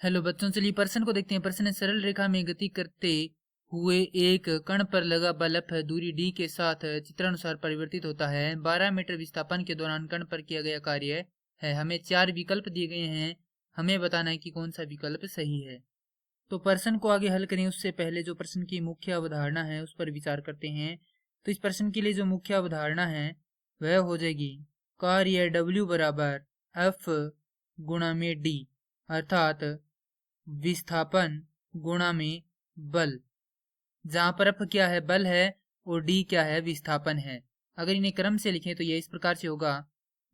Hello बच्चों, चलिए प्रश्न को देखते हैं। प्रश्न है, सरल रेखा में गति करते हुए एक कण पर लगा बल्ब दूरी d के साथ चित्रानुसार परिवर्तित होता है। 12 मीटर विस्थापन के दौरान कण पर किया गया कार्य है। हमें 4 विकल्प दिए गए हैं, हमें बताना है कि कौन सा विकल्प सही है। तो प्रश्न को आगे हल करें उससे पहले जो प्रश्न की मुख्य अवधारणा है उस पर विचार करते हैं। तो इस प्रश्न के लिए जो मुख्य अवधारणा है वह हो जाएगी कार्य W बराबर F गुणा में D, अर्थात विस्थापन गुणा में बल, जहां पर F क्या है, बल है, और D क्या है, विस्थापन है। अगर इन्हें क्रम से लिखें तो यह इस प्रकार से होगा,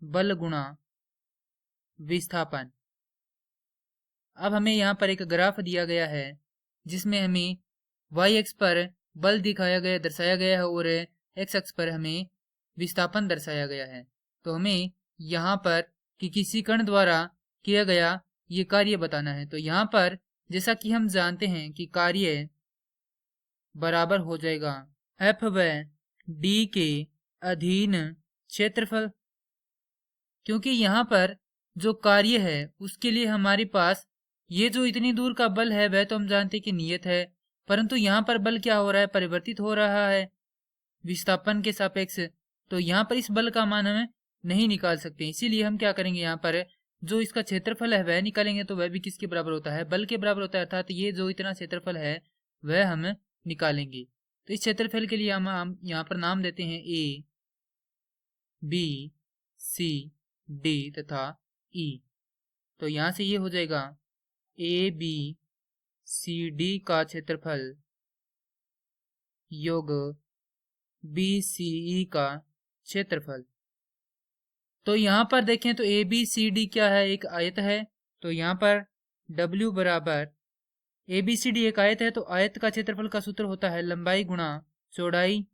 बल गुणा विस्थापन। अब हमें यहाँ पर एक ग्राफ दिया गया है जिसमें हमें y अक्ष पर बल दिखाया गया दर्शाया गया है और x अक्ष पर हमें विस्थापन दर्शाया गया है। तो हमें यहाँ पर कि किसी कण द्वारा किया गया ये कार्य बताना है। तो यहाँ पर जैसा कि हम जानते हैं कि कार्य बराबर हो जाएगा F व D के अधीन क्षेत्रफल, क्योंकि यहाँ पर जो कार्य है उसके लिए हमारे पास ये जो इतनी दूर का बल है वह तो हम जानते हैं कि नियत है, परंतु यहाँ पर बल क्या हो रहा है, परिवर्तित हो रहा है विस्थापन के सापेक्ष। तो यहाँ पर इस बल का मान हम नहीं निकाल सकते, इसीलिए हम क्या करेंगे, यहाँ पर जो इसका क्षेत्रफल है वह निकालेंगे। तो वह भी किसके बराबर होता है, बल के बराबर होता है, अर्थात ये जो इतना क्षेत्रफल है वह हम निकालेंगे। तो इस क्षेत्रफल के लिए हम यहाँ पर नाम देते हैं A, B, C, D तथा E। तो यहां से ये हो जाएगा ABCD का क्षेत्रफल योग BCE का क्षेत्रफल। तो यहां पर देखें तो ABCD क्या है, एक आयत है। तो यहां पर W बराबर ABCD एक आयत है, तो आयत का क्षेत्रफल का सूत्र होता है लंबाई गुणा चौड़ाई,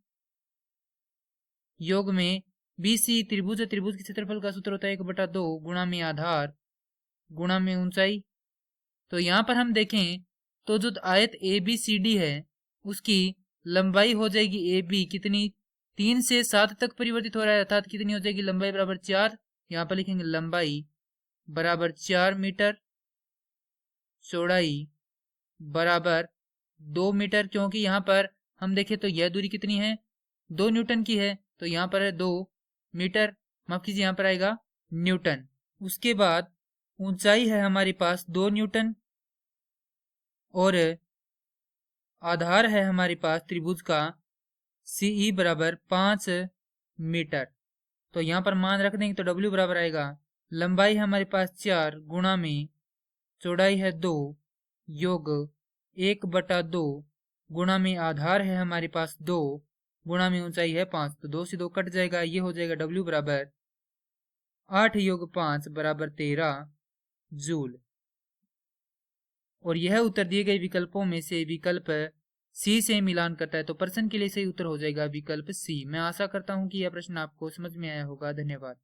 योग में BC त्रिभुज, त्रिभुज के क्षेत्रफल का सूत्र होता है 1/2 गुणा में आधार गुणा में ऊंचाई। तो यहाँ पर हम देखें तो जो आयत ABCD है उसकी लंबाई हो जाएगी AB कितनी, 3 से 7 तक परिवर्तित हो रहा है, अर्थात कितनी हो जाएगी, लंबाई बराबर 4। यहाँ पर लिखेंगे लंबाई बराबर 4 मीटर, चौड़ाई बराबर 2 मीटर, क्योंकि यहाँ पर हम देखें तो यह दूरी कितनी है, 2 न्यूटन की है। तो यहाँ पर है 2 मीटर, माफ कीजिए यहाँ पर आएगा न्यूटन। उसके बाद ऊंचाई है हमारे पास 2 न्यूटन और आधार है हमारे पास त्रिभुज का CE बराबर 5 मीटर। तो यहाँ पर मान रख देंगे तो W बराबर आएगा लंबाई है हमारे पास 4 गुणा में चौड़ाई है 2 योग 1/2 गुणा में आधार है हमारे पास 2 गुणा में ऊंचाई है 5। तो 2 से 2 कट जाएगा, ये हो जाएगा W बराबर 8 योग 5 बराबर 13 जूल। और यह उत्तर दिए गए विकल्पों में से विकल्प सी से मिलान करता है। तो प्रश्न के लिए सही उत्तर हो जाएगा विकल्प सी। मैं आशा करता हूं कि यह प्रश्न आपको समझ में आया होगा। धन्यवाद।